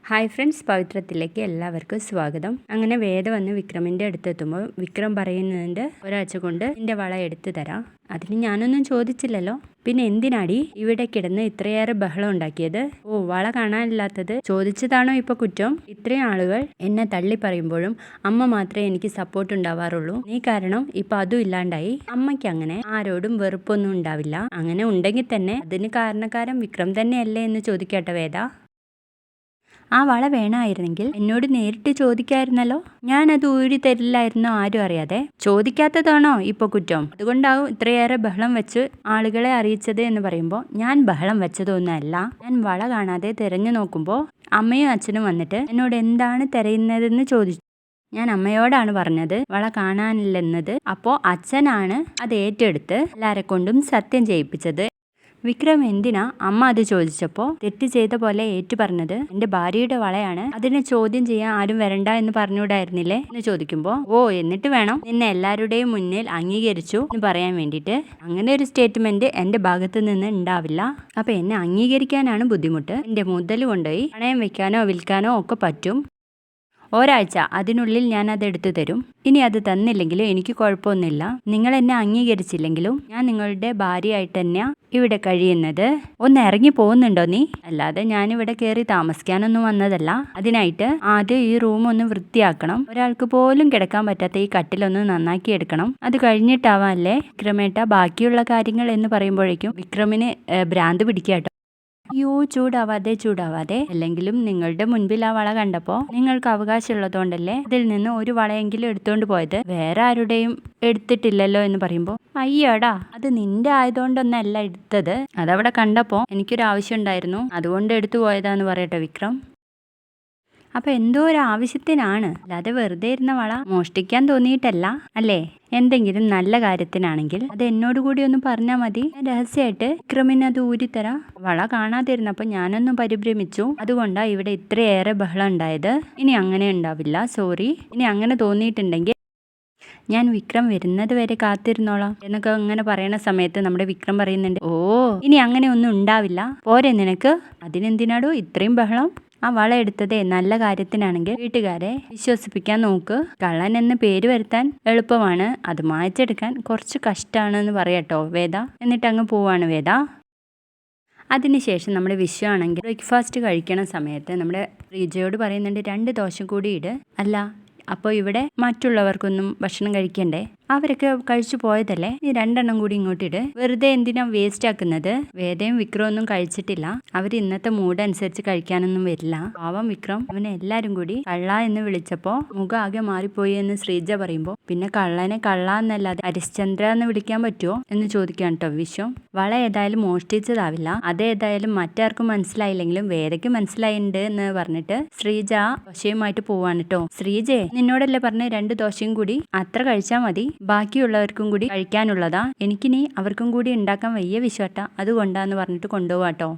Hi friends, പവിത്രത്തിലേക്ക് എല്ലാവർക്കും സ്വാഗതം. അങ്ങനെ വേദ വന്ന് വിക്രമിൻ്റെ അടുത്തെത്തുമ്പോൾ വിക്രം പറയുന്നുണ്ട്, ഒരാഴ്ച കൊണ്ട് നിന്റെ വള എടുത്തു തരാം. അതിന് ഞാനൊന്നും ചോദിച്ചില്ലല്ലോ, പിന്നെ എന്തിനാടി ഇവിടെ കിടന്ന് ഇത്രയേറെ ബഹളം ഉണ്ടാക്കിയത്? ഓ, വള കാണാനില്ലാത്തത് ചോദിച്ചതാണോ ഇപ്പൊ കുറ്റം? ഇത്രയും ആളുകൾ എന്നെ തള്ളി പറയുമ്പോഴും അമ്മ മാത്രമേ എനിക്ക് സപ്പോർട്ട് ഉണ്ടാവാറുള്ളൂ. നീ കാരണം ഇപ്പൊ അതും ഇല്ലാണ്ടായി. അമ്മയ്ക്ക് അങ്ങനെ ആരോടും വെറുപ്പൊന്നും ഉണ്ടാവില്ല. അങ്ങനെ ഉണ്ടെങ്കിൽ തന്നെ അതിന് കാരണക്കാരൻ വിക്രം തന്നെയല്ലേ എന്ന് ചോദിക്കട്ടെ വേദ. ആ വള വേണമായിരുന്നെങ്കിൽ എന്നോട് നേരിട്ട് ചോദിക്കായിരുന്നല്ലോ. ഞാനത് ഊരി തരില്ലായിരുന്നു ആരും അറിയാതെ. ചോദിക്കാത്തതാണോ ഇപ്പൊ കുറ്റം? അതുകൊണ്ടാവും ഇത്രയേറെ ബഹളം വെച്ച് ആളുകളെ അറിയിച്ചത് എന്ന് പറയുമ്പോൾ ഞാൻ ബഹളം വെച്ചതൊന്നുമല്ല. ഞാൻ വള കാണാതെ തിരഞ്ഞു നോക്കുമ്പോൾ അമ്മയും അച്ഛനും വന്നിട്ട് എന്നോട് എന്താണ് തിരയുന്നതെന്ന് ചോദിച്ചു. ഞാൻ അമ്മയോടാണ് പറഞ്ഞത് വള കാണാനില്ലെന്നത്. അപ്പോൾ അച്ഛനാണ് അത് ഏറ്റെടുത്ത് എല്ലാരെ കൊണ്ടും സത്യം ചെയ്യിപ്പിച്ചത്. വിക്രം എന്തിനാ അമ്മ അത് ചോദിച്ചപ്പോൾ തെറ്റ് ചെയ്ത പോലെ ഏറ്റു പറഞ്ഞത്? എന്റെ ഭാര്യയുടെ വളയാണ്, അതിനെ ചോദ്യം ചെയ്യാൻ ആരും വരണ്ട എന്ന് പറഞ്ഞുകൂടായിരുന്നില്ലേ എന്ന് ചോദിക്കുമ്പോൾ, ഓ എന്നിട്ട് വേണം നിന്നെ എല്ലാവരുടെയും മുന്നിൽ അംഗീകരിച്ചു എന്ന് പറയാൻ വേണ്ടിയിട്ട്. അങ്ങനെ ഒരു സ്റ്റേറ്റ്മെന്റ് എന്റെ ഭാഗത്ത് നിന്ന് ഉണ്ടാവില്ല. അപ്പൊ എന്നെ അംഗീകരിക്കാനാണ് ബുദ്ധിമുട്ട്. എന്റെ മുതൽ കൊണ്ടുപോയി പണയം വെക്കാനോ വിൽക്കാനോ ഒക്കെ പറ്റും. ഒരാഴ്ച അതിനുള്ളിൽ ഞാൻ അത് എടുത്തു തരും. ഇനി അത് തന്നില്ലെങ്കിലും എനിക്ക് കുഴപ്പമൊന്നുമില്ല. നിങ്ങൾ എന്നെ അംഗീകരിച്ചില്ലെങ്കിലും ഞാൻ നിങ്ങളുടെ ഭാര്യയായിട്ട് തന്നെയാ ഇവിടെ കഴിയുന്നത്. ഒന്ന് ഇറങ്ങി പോകുന്നുണ്ടോ നീ? അല്ലാതെ ഞാനിവിടെ കയറി താമസിക്കാനൊന്നും വന്നതല്ല. അതിനായിട്ട് ആദ്യം ഈ റൂം ഒന്ന് വൃത്തിയാക്കണം. ഒരാൾക്ക് പോലും കിടക്കാൻ പറ്റാത്ത ഈ കട്ടിലൊന്ന് നന്നാക്കി എടുക്കണം. അത് കഴിഞ്ഞിട്ടാവാല്ലേ വിക്രമേട്ട ബാക്കിയുള്ള കാര്യങ്ങൾ എന്ന് പറയുമ്പോഴേക്കും വിക്രമിന് ഭ്രാന്ത് പിടിക്കാട്ടോ. അയ്യോ, ചൂടാവാതെ അല്ലെങ്കിലും നിങ്ങളുടെ മുൻപിൽ ആ വള കണ്ടപ്പോൾ നിങ്ങൾക്ക് അവകാശമുള്ളതുകൊണ്ടല്ലേ അതിൽ നിന്ന് ഒരു വളയെങ്കിലും എടുത്തോണ്ട് പോയത്. വേറെ ആരുടെയും എടുത്തിട്ടില്ലല്ലോ എന്ന് പറയുമ്പോൾ, അയ്യോടാ അത് നിന്റെ ആയതുകൊണ്ടൊന്നല്ല എടുത്തത്. അതവിടെ കണ്ടപ്പോൾ എനിക്കൊരു ആവശ്യം ഉണ്ടായിരുന്നു, അതുകൊണ്ട് എടുത്തു പോയതാന്ന് പറയട്ടെ വിക്രം. അപ്പൊ എന്തോ ഒരു ആവശ്യത്തിനാണ്, അല്ലാതെ വെറുതെ ഇരുന്ന വള മോഷ്ടിക്കാൻ തോന്നിയിട്ടല്ല അല്ലേ? എന്തെങ്കിലും നല്ല കാര്യത്തിനാണെങ്കിൽ അത് എന്നോട് കൂടി ഒന്ന് പറഞ്ഞാൽ മതി. രഹസ്യമായിട്ട് വിക്രമിന് അത് ഊരിത്തരാം. വള കാണാതിരുന്നപ്പോൾ ഞാനൊന്ന് പരിഭ്രമിച്ചു. അതുകൊണ്ടാണ് ഇവിടെ ഇത്രയേറെ ബഹളം ഉണ്ടായത്. ഇനി അങ്ങനെ ഉണ്ടാവില്ല, സോറി. ഇനി അങ്ങനെ തോന്നിയിട്ടുണ്ടെങ്കിൽ ഞാൻ വിക്രം വരുന്നത് വരെ കാത്തിരുന്നോളാം എന്നൊക്കെ അങ്ങനെ പറയുന്ന സമയത്ത് നമ്മുടെ വിക്രം പറയുന്നുണ്ട്, ഓ ഇനി അങ്ങനെ ഒന്നും ഉണ്ടാവില്ല. പോരെ നിനക്ക്? അതിനെന്തിനാടോ ഇത്രയും ബഹളം? ആ വള എടുത്തതേ നല്ല കാര്യത്തിനാണെങ്കിൽ വീട്ടുകാരെ വിശ്വസിപ്പിക്കാൻ നോക്ക്. കള്ളൻ എന്ന് പേര് വരുത്താൻ എളുപ്പമാണ്, അത് മായ്ച്ചെടുക്കാൻ കുറച്ച് കഷ്ടമാണെന്ന് പറയട്ടോ വേദ. എന്നിട്ട് അങ്ങ് പോവാണ് വേദ. അതിനുശേഷം നമ്മുടെ വിശ്വമാണെങ്കിൽ ബ്രേക്ക്ഫാസ്റ്റ് കഴിക്കണ സമയത്ത് നമ്മുടെ റീജയോട് പറയുന്നുണ്ട്, 2 ദോശ കൂടി ഇട്. അല്ല അപ്പോൾ ഇവിടെ മറ്റുള്ളവർക്കൊന്നും ഭക്ഷണം കഴിക്കണ്ടേ? അവരൊക്കെ കഴിച്ചു പോയതല്ലേ, നീ 2 കൂടി ഇങ്ങോട്ടിട്. വെറുതെ എന്തിനാ വേസ്റ്റ് ആക്കുന്നത്? വേദയും വിക്രം ഒന്നും കഴിച്ചിട്ടില്ല. അവർ ഇന്നത്തെ മൂഡ് അനുസരിച്ച് കഴിക്കാനൊന്നും വരില്ല. പാവം വിക്രം, അവനെ എല്ലാരും കൂടി കള്ള എന്ന് വിളിച്ചപ്പോ മുഖം ആകെ മാറിപ്പോയി എന്ന് ശ്രീജ പറയുമ്പോ, പിന്നെ കള്ളനെ കള്ള എന്നല്ലാതെ ഹരിശ്ചന്ദ്ര എന്ന് വിളിക്കാൻ പറ്റുമോ എന്ന് ചോദിക്കാൻ കേട്ടോ വിശ്വം. വള ഏതായാലും മോഷ്ടിച്ചതാവില്ല, അതേതായാലും മറ്റാർക്കും മനസ്സിലായില്ലെങ്കിലും വേദയ്ക്ക് മനസ്സിലായിട്ടുണ്ട് എന്ന് പറഞ്ഞിട്ട് ശ്രീജ ദോശയുമായിട്ട് പോവാണ് കേട്ടോ. ശ്രീജയെ നിന്നോടല്ലേ പറഞ്ഞ 2 ദോശയും കൂടി അത്ര കഴിച്ചാൽ മതി, ബാക്കിയുള്ളവർക്കും കൂടി കഴിക്കാനുള്ളതാ. എനിക്കിനി അവർക്കും കൂടി ഉണ്ടാക്കാൻ വയ്യ വിശ്വട്ട, അതുകൊണ്ടാന്ന് പറഞ്ഞിട്ട് കൊണ്ടുപോവാട്ടോ.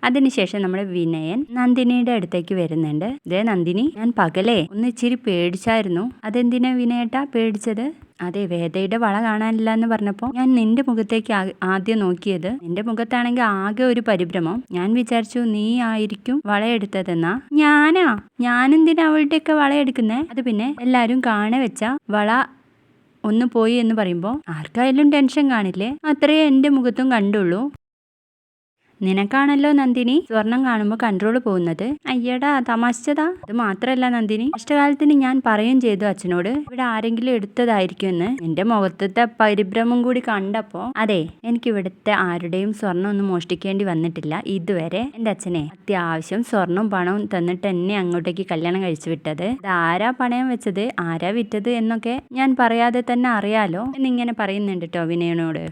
അതിനുശേഷം നമ്മുടെ വിനയൻ നന്ദിനിയുടെ അടുത്തേക്ക് വരുന്നുണ്ട്. ഇതേ നന്ദിനി, ഞാൻ പകലേ ഒന്ന് ഇച്ചിരി പേടിച്ചായിരുന്നു. അതെന്തിനാ വിനയേട്ടാ പേടിച്ചത്? അതെ, വേദയുടെ വള കാണാനില്ല എന്ന് പറഞ്ഞപ്പോൾ ഞാൻ നിന്റെ മുഖത്തേക്ക് ആദ്യം നോക്കിയത്. നിന്റെ മുഖത്താണെങ്കിൽ ആകെ ഒരു പരിഭ്രമം. ഞാൻ വിചാരിച്ചു നീ ആയിരിക്കും വളയെടുത്തതെന്നാ. ഞാനെന്തിനാ അവളുടെയൊക്കെ വളയെടുക്കുന്നേ? അത് പിന്നെ എല്ലാരും കാണെ വെച്ച വള ഒന്ന് പോയി എന്ന് പറയുമ്പോൾ ആർക്കായാലും ടെൻഷൻ കാണില്ലേ? അത്രയേ എൻ്റെ മുഖത്തും കണ്ടുള്ളൂ. നിനക്കാണല്ലോ നന്ദിനി സ്വർണം കാണുമ്പോൾ കൺട്രോൾ പോകുന്നത്. അയ്യടാ തമാശതാ. അത് മാത്രല്ല നന്ദിനി, കഷ്ടകാലത്തിന് ഞാൻ പറയുകയും ചെയ്തു അച്ഛനോട് ഇവിടെ ആരെങ്കിലും എടുത്തതായിരിക്കും എന്ന്. നിന്റെ മുഖത്തത്തെ പരിഭ്രമം കൂടി കണ്ടപ്പോ, അതെ എനിക്ക് ഇവിടുത്തെ ആരുടെയും സ്വർണം ഒന്നും മോഷ്ടിക്കേണ്ടി വന്നിട്ടില്ല ഇതുവരെ. എന്റെ അച്ഛനെ അത്യാവശ്യം സ്വർണം പണവും തന്നിട്ട് എന്നെ അങ്ങോട്ടേക്ക് കല്യാണം കഴിച്ചു വിട്ടത്. അത് ആരാ പണയം വെച്ചത്, ആരാ വിറ്റത് എന്നൊക്കെ ഞാൻ പറയാതെ തന്നെ അറിയാലോ എന്നിങ്ങനെ പറയുന്നുണ്ട് കേട്ടോ വിനയനോട്.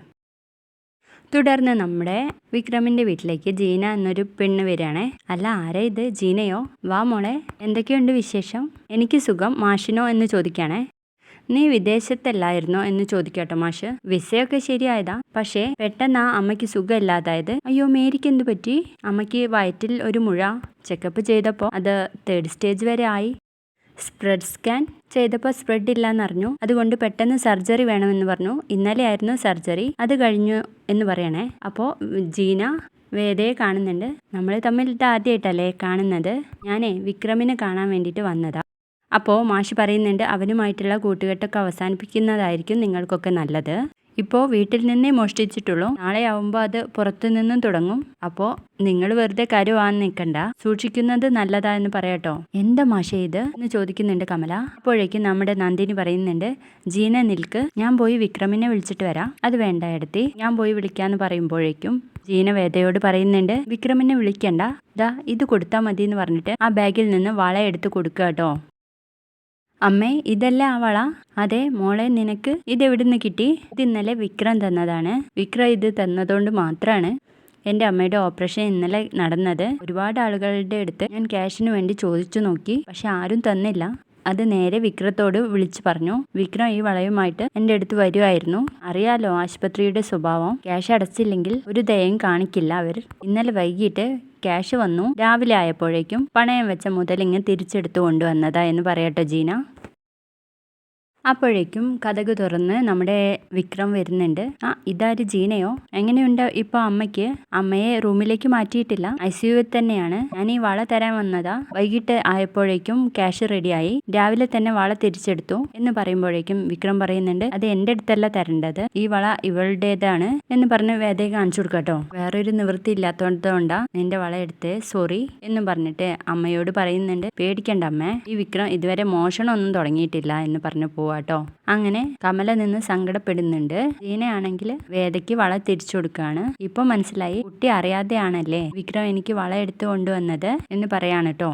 തുടർന്ന് നമ്മുടെ വിക്രമിന്റെ വീട്ടിലേക്ക് ജീന എന്നൊരു പെണ്ണ് വരികയാണേ. അല്ല ആരാ ഇത്, ജീനയോ? വാ മോളെ, എന്തൊക്കെയുണ്ട് വിശേഷം? എനിക്ക് സുഖം, മാഷിനോ എന്ന് ചോദിക്കുകയാണേ. നീ വിദേശത്തല്ലായിരുന്നോ എന്ന് ചോദിക്കട്ടോ മാഷ്. വിസയൊക്കെ ശരിയായതാ, പക്ഷേ പെട്ടെന്ന് അമ്മയ്ക്ക് സുഖമില്ലാതായത്. അയ്യോ മേരിക്ക് എന്ത് പറ്റി? അമ്മയ്ക്ക് വയറ്റിൽ ഒരു മുഴ. ചെക്കപ്പ് ചെയ്തപ്പോൾ അത് 3rd സ്റ്റേജ് വരെ ആയി. സ്പ്രെഡ് സ്കാൻ ചെയ്തപ്പോൾ സ്പ്രെഡ് ഇല്ലാന്നറിഞ്ഞു. അതുകൊണ്ട് പെട്ടെന്ന് സർജറി വേണമെന്ന് പറഞ്ഞു. ഇന്നലെ ആയിരുന്നു സർജറി, അത് കഴിഞ്ഞു എന്ന് പറയണേ. അപ്പോൾ ജീന വേദയെ കാണുന്നുണ്ട്. നമ്മൾ തമ്മിൽ ഇത് ആദ്യമായിട്ടല്ലേ കാണുന്നത്. ഞാനേ വിക്രമിനെ കാണാൻ വേണ്ടിയിട്ട് വന്നതാ. അപ്പോൾ മാഷ് പറയുന്നുണ്ട് അവനുമായിട്ടുള്ള കൂട്ടുകെട്ടൊക്കെ അവസാനിപ്പിക്കുന്നതായിരിക്കും നിങ്ങൾക്കൊക്കെ നല്ലത്. ഇപ്പോൾ വീട്ടിൽ നിന്നേ മോഷ്ടിച്ചിട്ടുള്ളൂ, നാളെ ആവുമ്പോൾ അത് പുറത്തു നിന്നും തുടങ്ങും. അപ്പോൾ നിങ്ങൾ വെറുതെ കരുവാൻ നിൽക്കണ്ട, സൂക്ഷിക്കുന്നത് നല്ലതാ എന്ന് പറയാട്ടോ. എന്താ മാഷേ ഇത് എന്ന് ചോദിക്കുന്നുണ്ട് കമല. അപ്പോഴേക്കും നമ്മുടെ നന്ദിനി പറയുന്നുണ്ട്, ജീന നിൽക്ക്, ഞാൻ പോയി വിക്രമിനെ വിളിച്ചിട്ട് വരാം. അത് വേണ്ട എടുത്തി, ഞാൻ പോയി വിളിക്കാന്ന് പറയുമ്പോഴേക്കും ജീന വേദയോട് പറയുന്നുണ്ട്, വിക്രമിനെ വിളിക്കണ്ട, ദാ ഇത് കൊടുത്താൽ മതി എന്ന് പറഞ്ഞിട്ട് ആ ബാഗിൽ നിന്ന് വള എടുത്ത് കൊടുക്കുക കേട്ടോ. അമ്മേ, ഇതല്ല ആ വള? അതെ മോളെ, നിനക്ക് ഇത് എവിടുന്ന് കിട്ടി? ഇത് ഇന്നലെ വിക്രം തന്നതാണ്. വിക്രം ഇത് തന്നതുകൊണ്ട് മാത്രമാണ് എൻ്റെ അമ്മയുടെ ഓപ്പറേഷൻ ഇന്നലെ നടന്നത്. ഒരുപാട് ആളുകളുടെ അടുത്ത് ഞാൻ ക്യാഷിന് വേണ്ടി ചോദിച്ചു നോക്കി, പക്ഷെ ആരും തന്നില്ല. അത് നേരെ വിക്രത്തോട് വിളിച്ചു പറഞ്ഞു. വിക്രം ഈ വളയുമായിട്ട് എൻ്റെ അടുത്ത് വരുമായിരുന്നു. അറിയാലോ ആശുപത്രിയുടെ സ്വഭാവം, ക്യാഷ് അടച്ചില്ലെങ്കിൽ ഒരു ദയയും കാണിക്കില്ല അവർ. ഇന്നലെ വൈകിട്ട് ക്യാഷ് വന്നു, രാവിലെ ആയപ്പോഴേക്കും പണയം വെച്ച മുതലിങ്ങ് തിരിച്ചെടുത്തു കൊണ്ടുവന്നതാ എന്ന് പറയട്ടെ ജീന. അപ്പോഴേക്കും കതക് തുറന്ന് നമ്മുടെ വിക്രം വരുന്നുണ്ട്. ആ, ഇതാര്, ജീനയോ? എങ്ങനെയുണ്ട് ഇപ്പൊ അമ്മയ്ക്ക്? അമ്മയെ റൂമിലേക്ക് മാറ്റിയിട്ടില്ല, ICU തന്നെയാണ്. ഞാൻ ഈ വള തരാൻ വന്നതാ. വൈകിട്ട് ആയപ്പോഴേക്കും ക്യാഷ് റെഡിയായി, രാവിലെ തന്നെ വള തിരിച്ചെടുത്തു എന്ന് പറയുമ്പോഴേക്കും വിക്രം പറയുന്നുണ്ട്, അത് എൻ്റെ അടുത്തല്ല തരേണ്ടത്, ഈ വള ഇവളുടേതാണ് എന്ന് പറഞ്ഞ് വേദയെ കാണിച്ചു കൊടുക്കട്ടോ. വേറൊരു നിവൃത്തി ഇല്ലാത്തതുകൊണ്ടാ നിന്റെ വള എടുത്ത്, സോറി എന്ന് പറഞ്ഞിട്ട് അമ്മയോട് പറയുന്നുണ്ട്. പേടിക്കണ്ട അമ്മേ, ഈ വിക്രം ഇതുവരെ മോഷണമൊന്നും തുടങ്ങിയിട്ടില്ല എന്ന് പറഞ്ഞു പോവാട്ടോ. അങ്ങനെ കമല നിന്ന് സങ്കടപ്പെടുന്നുണ്ട്. ജീനയാണെങ്കിൽ വേദയ്ക്ക് വള തിരിച്ചു കൊടുക്കുകയാണ്. ഇപ്പൊ മനസ്സിലായി, കുട്ടി അറിയാതെയാണല്ലേ വിക്രം എനിക്ക് വള എടുത്തു കൊണ്ടുവന്നത് എന്ന് പറയാണ് കേട്ടോ.